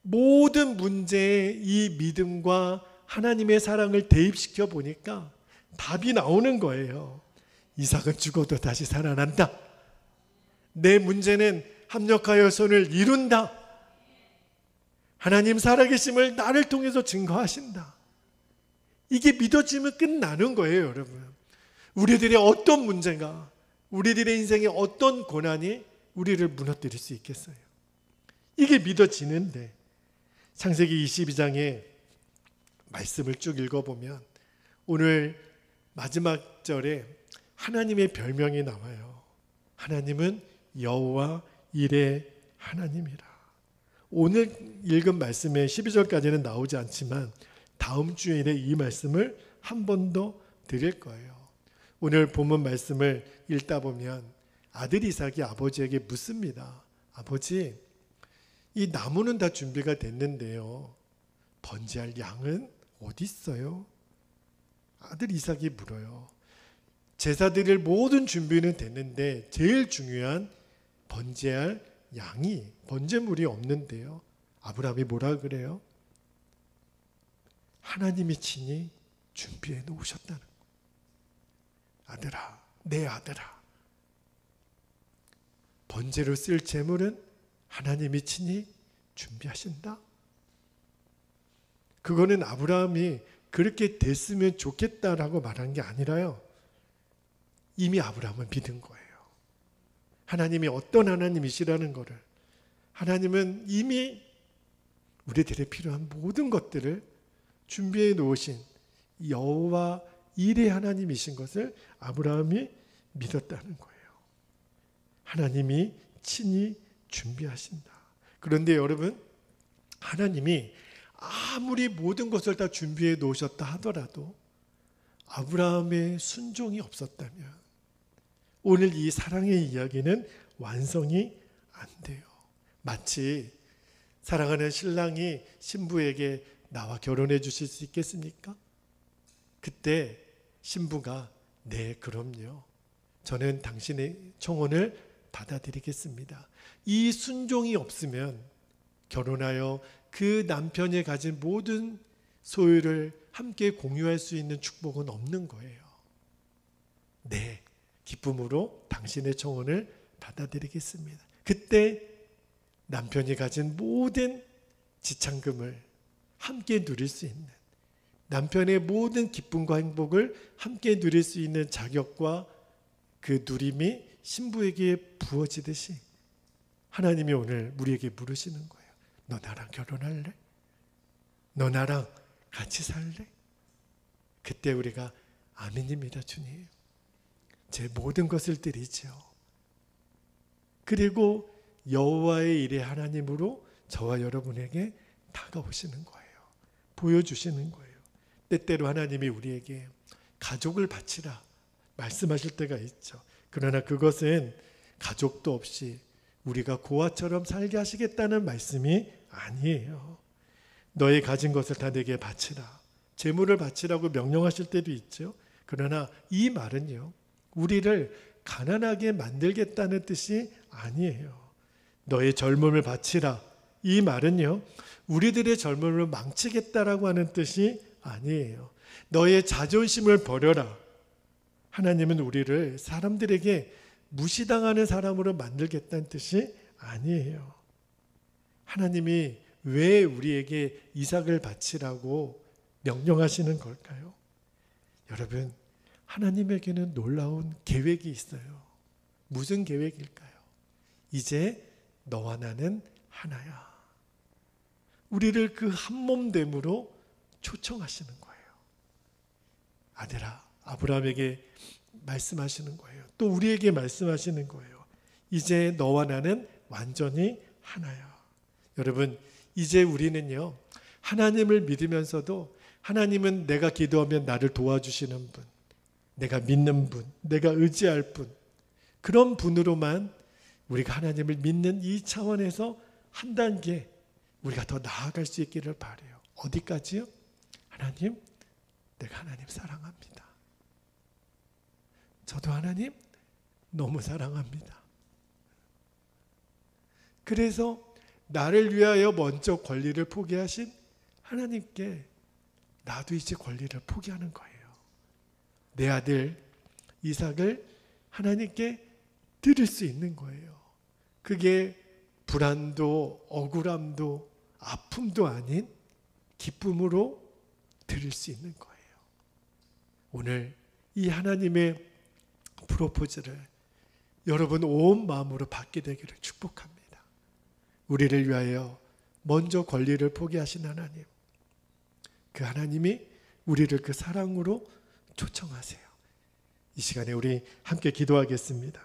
모든 문제에 이 믿음과 하나님의 사랑을 대입시켜 보니까 답이 나오는 거예요. 이삭은 죽어도 다시 살아난다. 내 문제는 합력하여 손을 이룬다. 하나님 살아계심을 나를 통해서 증거하신다. 이게 믿어지면 끝나는 거예요, 여러분. 우리들의 어떤 문제가, 우리들의 인생의 어떤 고난이 우리를 무너뜨릴 수 있겠어요? 이게 믿어지는데, 창세기 22장의 말씀을 쭉 읽어보면 오늘 마지막 절에 하나님의 별명이 나와요. 하나님은 여호와 일의 하나님이라. 오늘 읽은 말씀에 12절까지는 나오지 않지만 다음 주일에 이 말씀을 한 번 더 드릴 거예요. 오늘 본문 말씀을 읽다 보면 아들 이삭이 아버지에게 묻습니다. 아버지, 이 나무는 다 준비가 됐는데요, 번제할 양은 어디 있어요? 아들 이삭이 물어요. 제사 드릴 모든 준비는 됐는데 제일 중요한 번제할 양이, 번제물이 없는데요. 아브라함이 뭐라 그래요? 하나님이 친히 준비해 놓으셨다는 거예요. 아들아, 내 아들아, 번제로 쓸 제물은 하나님이 친히 준비하신다. 그거는 아브라함이 그렇게 됐으면 좋겠다라고 말한 게 아니라요, 이미 아브라함은 믿은 거예요. 하나님이 어떤 하나님이시라는 거를, 하나님은 이미 우리들의 필요한 모든 것들을 준비해 놓으신 여호와 일의 하나님이신 것을 아브라함이 믿었다는 거예요. 하나님이 친히 준비하신다. 그런데 여러분, 하나님이 아무리 모든 것을 다 준비해 놓으셨다 하더라도 아브라함의 순종이 없었다면 오늘 이 사랑의 이야기는 완성이 안 돼요. 마치 사랑하는 신랑이 신부에게 나와 결혼해 주실 수 있겠습니까? 그때 신부가 네, 그럼요, 저는 당신의 청혼을 받아들이겠습니다. 이 순종이 없으면 결혼하여 그 남편이 가진 모든 소유를 함께 공유할 수 있는 축복은 없는 거예요. 네, 기쁨으로 당신의 청혼을 받아들이겠습니다. 그때 남편이 가진 모든 지참금을 함께 누릴 수 있는, 남편의 모든 기쁨과 행복을 함께 누릴 수 있는 자격과 그 누림이 신부에게 부어지듯이 하나님이 오늘 우리에게 물으시는 거예요. 너 나랑 결혼할래? 너 나랑 같이 살래? 그때 우리가 아멘입니다, 주님, 제 모든 것을 드리죠. 그리고 여호와의 일의 하나님으로 저와 여러분에게 다가오시는 거예요. 보여주시는 거예요. 때때로 하나님이 우리에게 가족을 바치라 말씀하실 때가 있죠. 그러나 그것은 가족도 없이 우리가 고아처럼 살게 하시겠다는 말씀이 아니에요. 너의 가진 것을 다 내게 바치라, 재물을 바치라고 명령하실 때도 있죠. 그러나 이 말은요, 우리를 가난하게 만들겠다는 뜻이 아니에요. 너의 젊음을 바치라, 이 말은요, 우리들의 젊음을 망치겠다라고 하는 뜻이 아니에요. 너의 자존심을 버려라, 하나님은 우리를 사람들에게 무시당하는 사람으로 만들겠다는 뜻이 아니에요. 하나님이 왜 우리에게 이삭을 바치라고 명령하시는 걸까요? 여러분, 하나님에게는 놀라운 계획이 있어요. 무슨 계획일까요? 이제 너와 나는 하나야. 우리를 그 한몸됨으로 초청하시는 거예요. 아들아, 아브라함에게 말씀하시는 거예요. 또 우리에게 말씀하시는 거예요. 이제 너와 나는 완전히 하나야. 여러분, 이제 우리는요, 하나님을 믿으면서도 하나님은 내가 기도하면 나를 도와주시는 분, 내가 믿는 분, 내가 의지할 분, 그런 분으로만 우리가 하나님을 믿는 이 차원에서 한 단계 우리가 더 나아갈 수 있기를 바라요. 어디까지요? 하나님, 내가 하나님 사랑합니다. 저도 하나님 너무 사랑합니다. 그래서 나를 위하여 먼저 권리를 포기하신 하나님께 나도 이제 권리를 포기하는 거예요. 내 아들 이삭을 하나님께 드릴 수 있는 거예요. 그게 불안도 억울함도 아픔도 아닌 기쁨으로 드릴 수 있는 거예요. 오늘 이 하나님의 프로포즈를 여러분 온 마음으로 받게 되기를 축복합니다. 우리를 위하여 먼저 권리를 포기하신 하나님, 그 하나님이 우리를 그 사랑으로 초청하세요. 이 시간에 우리 함께 기도하겠습니다.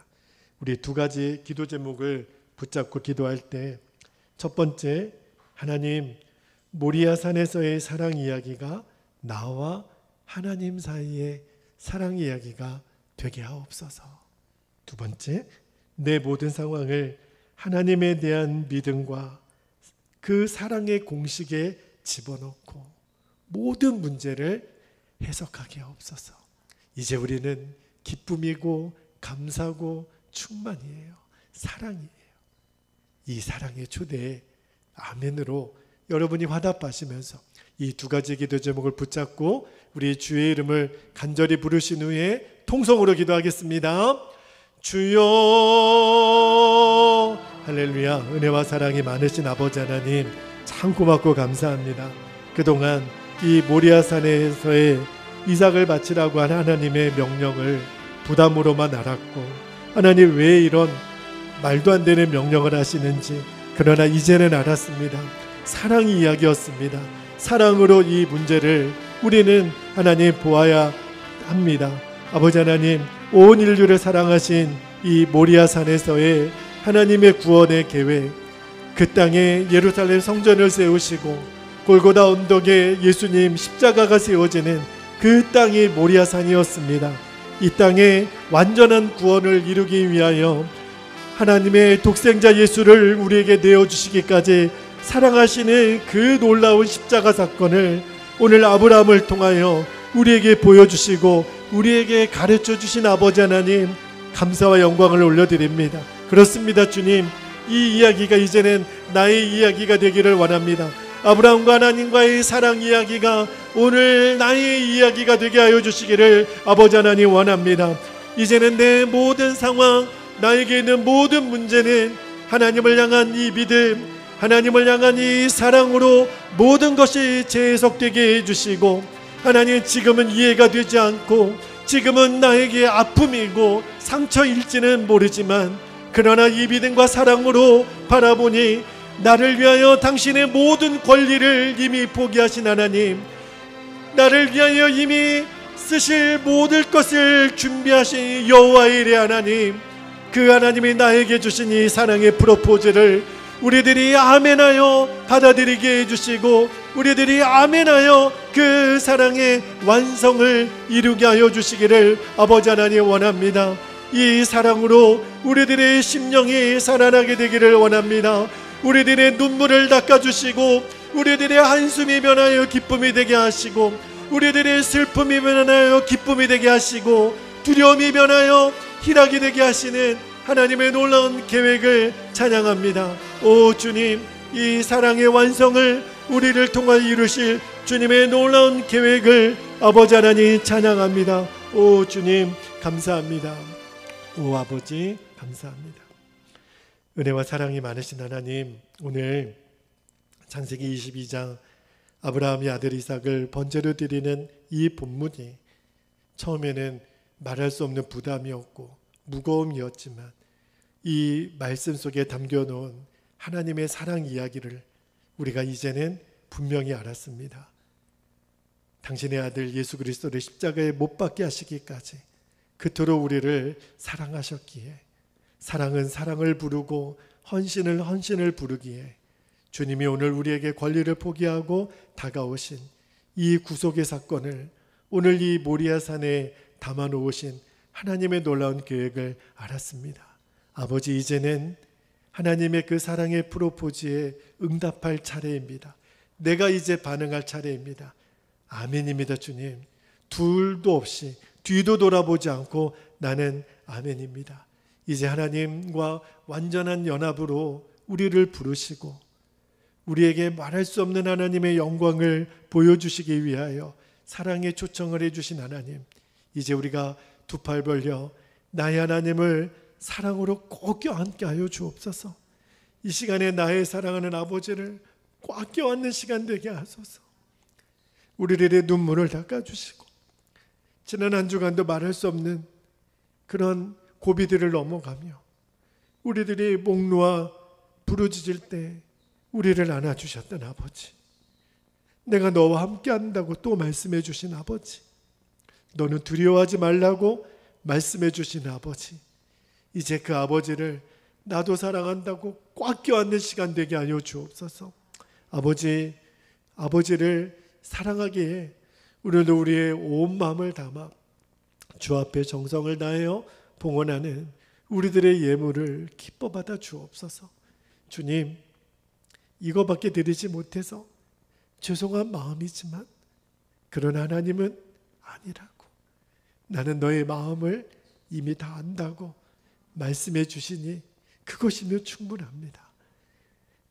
우리 두 가지 기도 제목을 붙잡고 기도할 때, 첫 번째, 하나님, 모리아 산에서의 사랑 이야기가 나와 하나님 사이의 사랑 이야기가 되게 하옵소서. 두 번째, 내 모든 상황을 하나님에 대한 믿음과 그 사랑의 공식에 집어넣고 모든 문제를 해석하게 하옵소서. 이제 우리는 기쁨이고 감사고 충만이에요. 사랑이에요. 이 사랑의 초대에 아멘으로 여러분이 화답하시면서 이 두 가지 기도 제목을 붙잡고 우리 주의 이름을 간절히 부르신 후에 통성으로 기도하겠습니다. 주여, 할렐루야. 은혜와 사랑이 많으신 아버지 하나님, 참 고맙고 감사합니다. 그동안 이 모리아산에서의 이삭을 바치라고 한 하나님의 명령을 부담으로만 알았고, 하나님 왜 이런 말도 안 되는 명령을 하시는지, 그러나 이제는 알았습니다. 사랑이 이야기였습니다. 사랑으로 이 문제를 우리는 하나님 보아야 합니다. 아버지 하나님, 온 인류를 사랑하신 이 모리아산에서의 하나님의 구원의 계획, 그 땅에 예루살렘 성전을 세우시고 골고다 언덕에 예수님 십자가가 세워지는 그 땅이 모리아산이었습니다. 이 땅에 완전한 구원을 이루기 위하여 하나님의 독생자 예수를 우리에게 내어주시기까지 사랑하시는 그 놀라운 십자가 사건을 오늘 아브라함을 통하여 우리에게 보여주시고 우리에게 가르쳐 주신 아버지 하나님, 감사와 영광을 올려드립니다. 그렇습니다. 주님, 이 이야기가 이제는 나의 이야기가 되기를 원합니다. 아브라함과 하나님과의 사랑 이야기가 오늘 나의 이야기가 되게 하여 주시기를 아버지 하나님 원합니다. 이제는 내 모든 상황, 나에게 있는 모든 문제는 하나님을 향한 이 믿음, 하나님을 향한 이 사랑으로 모든 것이 재해석되게 해주시고, 하나님 지금은 이해가 되지 않고 지금은 나에게 아픔이고 상처일지는 모르지만, 그러나 이 믿음과 사랑으로 바라보니 나를 위하여 당신의 모든 권리를 이미 포기하신 하나님, 나를 위하여 이미 쓰실 모든 것을 준비하신 여호와의 일의 하나님, 그 하나님이 나에게 주신 이 사랑의 프로포즈를 우리들이 아멘하여 받아들이게 해주시고, 우리들이 아멘하여 그 사랑의 완성을 이루게 하여 주시기를 아버지 하나님 원합니다. 이 사랑으로 우리들의 심령이 살아나게 되기를 원합니다. 우리들의 눈물을 닦아주시고 우리들의 한숨이 변하여 기쁨이 되게 하시고 우리들의 슬픔이 변하여 기쁨이 되게 하시고 두려움이 변하여 희락이 되게 하시는 하나님의 놀라운 계획을 찬양합니다. 오 주님, 이 사랑의 완성을 우리를 통하여 이루실 주님의 놀라운 계획을 아버지 하나님 찬양합니다. 오 주님 감사합니다. 오 아버지 감사합니다. 은혜와 사랑이 많으신 하나님, 오늘 창세기 22장 아브라함의 아들 이삭을 번제로 드리는 이 본문이 처음에는 말할 수 없는 부담이었고 무거움이었지만 이 말씀 속에 담겨놓은 하나님의 사랑 이야기를 우리가 이제는 분명히 알았습니다. 당신의 아들 예수 그리스도를 십자가에 못 박게 하시기까지 그토록 우리를 사랑하셨기에, 사랑은 사랑을 부르고 헌신을 헌신을 부르기에 주님이 오늘 우리에게 권리를 포기하고 다가오신 이 구속의 사건을 오늘 이 모리아산에 담아놓으신 하나님의 놀라운 계획을 알았습니다. 아버지, 이제는 하나님의 그 사랑의 프로포즈에 응답할 차례입니다. 내가 이제 반응할 차례입니다. 아멘입니다. 주님, 둘도 없이 뒤도 돌아보지 않고 나는 아멘입니다. 이제 하나님과 완전한 연합으로 우리를 부르시고 우리에게 말할 수 없는 하나님의 영광을 보여주시기 위하여 사랑의 초청을 해주신 하나님, 이제 우리가 두 팔 벌려 나의 하나님을 사랑으로 꼭 껴안게 하여 주옵소서. 이 시간에 나의 사랑하는 아버지를 꽉 껴안는 시간 되게 하소서. 우리들의 눈물을 닦아주시고 지난 한 주간도 말할 수 없는 그런 고비들을 넘어가며 우리들이 목 놓아 부르짖을 때 우리를 안아주셨던 아버지, 내가 너와 함께 한다고 또 말씀해 주신 아버지, 너는 두려워하지 말라고 말씀해 주신 아버지, 이제 그 아버지를 나도 사랑한다고 꽉 껴안는 시간 되게 하여 주옵소서. 아버지, 아버지를 사랑하기에 우리도 우리의 온 마음을 담아 주 앞에 정성을 다하여 봉헌하는 우리들의 예물을 기뻐 받아 주옵소서. 주님, 이거밖에 드리지 못해서 죄송한 마음이지만 그런 하나님은 아니라고, 나는 너의 마음을 이미 다 안다고 말씀해 주시니 그것이면 충분합니다.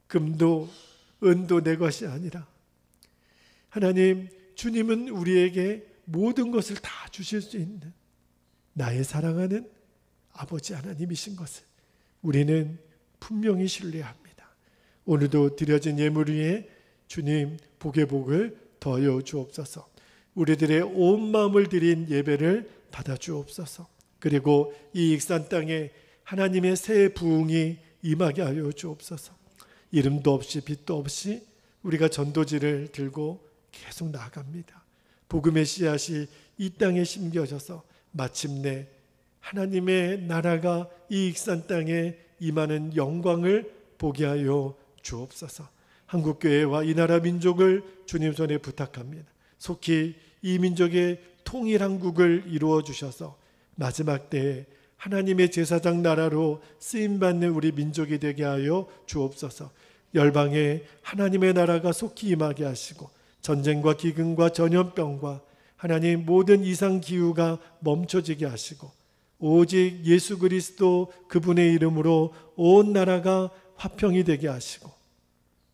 금도 은도 내 것이 아니라 하나님, 주님은 우리에게 모든 것을 다 주실 수 있는 나의 사랑하는 아버지 하나님이신 것을 우리는 분명히 신뢰합니다. 오늘도 드려진 예물 위에 주님 복의 복을 더하여 주옵소서. 우리들의 온 마음을 드린 예배를 받아 주옵소서. 그리고 이 익산 땅에 하나님의 새 부흥이 임하게 하여 주옵소서. 이름도 없이 빛도 없이 우리가 전도지를 들고 계속 나아갑니다. 복음의 씨앗이 이 땅에 심겨져서 마침내 하나님의 나라가 이 익산 땅에 임하는 영광을 보게 하여 주옵소서. 한국교회와 이 나라 민족을 주님 손에 부탁합니다. 속히 이 민족의 통일한국을 이루어 주셔서 마지막 때에 하나님의 제사장 나라로 쓰임받는 우리 민족이 되게 하여 주옵소서. 열방에 하나님의 나라가 속히 임하게 하시고 전쟁과 기근과 전염병과 하나님 모든 이상기후가 멈춰지게 하시고 오직 예수 그리스도 그분의 이름으로 온 나라가 화평이 되게 하시고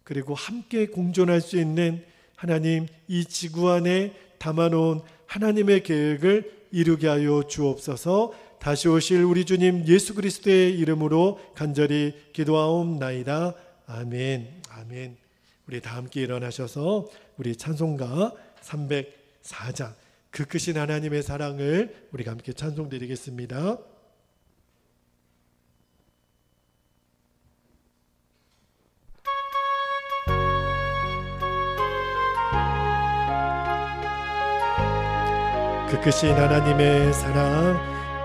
그리고 함께 공존할 수 있는 하나님 이 지구 안에 담아놓은 하나님의 계획을 이루게 하여 주옵소서. 다시 오실 우리 주님 예수 그리스도의 이름으로 간절히 기도하옵나이다. 아멘. 아멘. 우리 다 함께 일어나셔서 우리 찬송가 304장 그 크신 하나님의 사랑을 우리가 함께 찬송드리겠습니다. 그 크신 하나님의 사랑,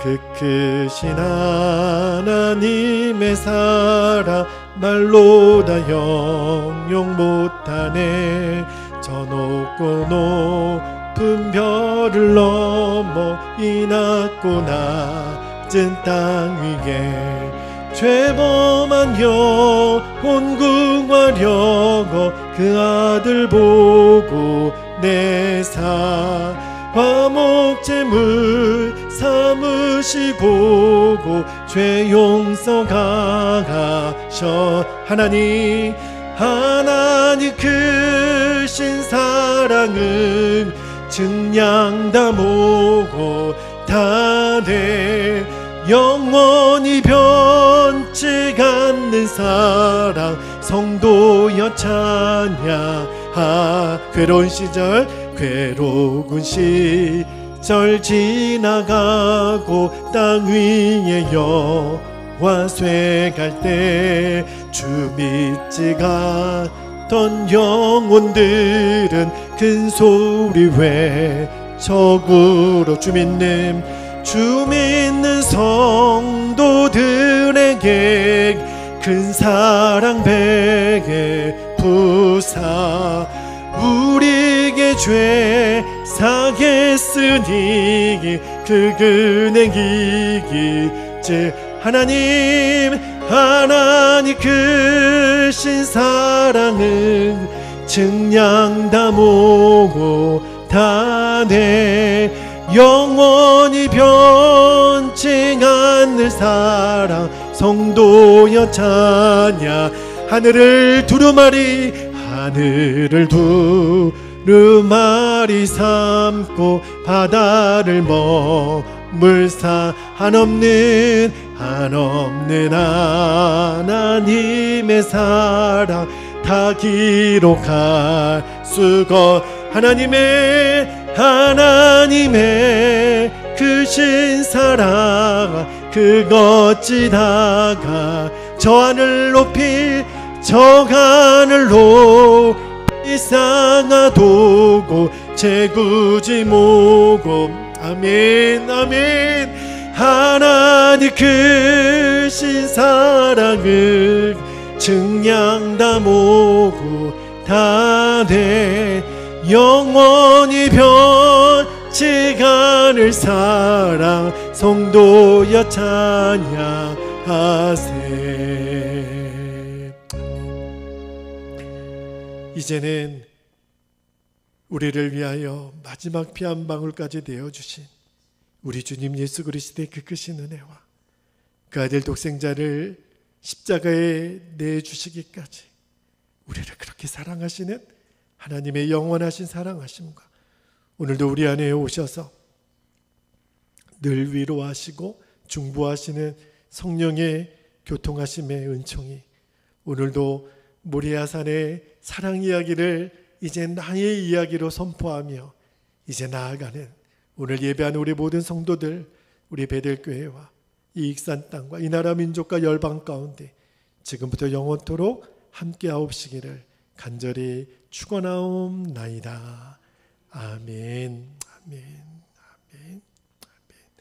그 크신 하나님의 사랑 말로 다 형용 못하네. 저 높고 높은 별을 넘어 이 낮고 진 땅 위에 죄범한 영혼 구하려고 그 아들 보고 내사 화목제물 삼으시고 죄 용서하셔. 하나님 크신 사랑은 증량다 모고 다내 영원히 변치 않는 사랑 성도여 찬양하. 괴로운 시절 지나가고 땅 위에 여호와 쇠갈 때 주 믿지 않던 영혼들은 큰 소리 외쳐구로 주 믿는 성도들에게 큰 사랑 베푸사 우리에게 죄 사했으니 그 은행 이기지. 하나님 크신 사랑은 증량다 모고 다내 영원히 변치 않는 사랑 성도여 찬양. 하늘을 두루마리 삼고 바다를 머물사 한없는 하나님의 사랑 다 기록할 수가. 하나님의 크신 사랑 그것지다가 저 하늘 높이 쌓아두고 재구지 모고. 아멘. 하나님 크신 사랑을 증량다 모고 다내 영원히 변치 않을 사랑 성도여 찬양하세. 이제는 우리를 위하여 마지막 피 한 방울까지 내어주신 우리 주님 예수 그리스도의 그 크신 은혜와 그 아들 독생자를 십자가에 내주시기까지 우리를 그렇게 사랑하시는 하나님의 영원하신 사랑하심과 오늘도 우리 안에 오셔서 늘 위로하시고 중보하시는 성령의 교통하심의 은총이 오늘도 모리아산의 사랑 이야기를 이제 나의 이야기로 선포하며 이제 나아가는 오늘 예배하는 우리 모든 성도들, 우리 베델교회와 이 익산 땅과 이 나라 민족과 열방 가운데 지금부터 영원토록 함께하옵시기를 간절히 축원하옵나이다. 아멘.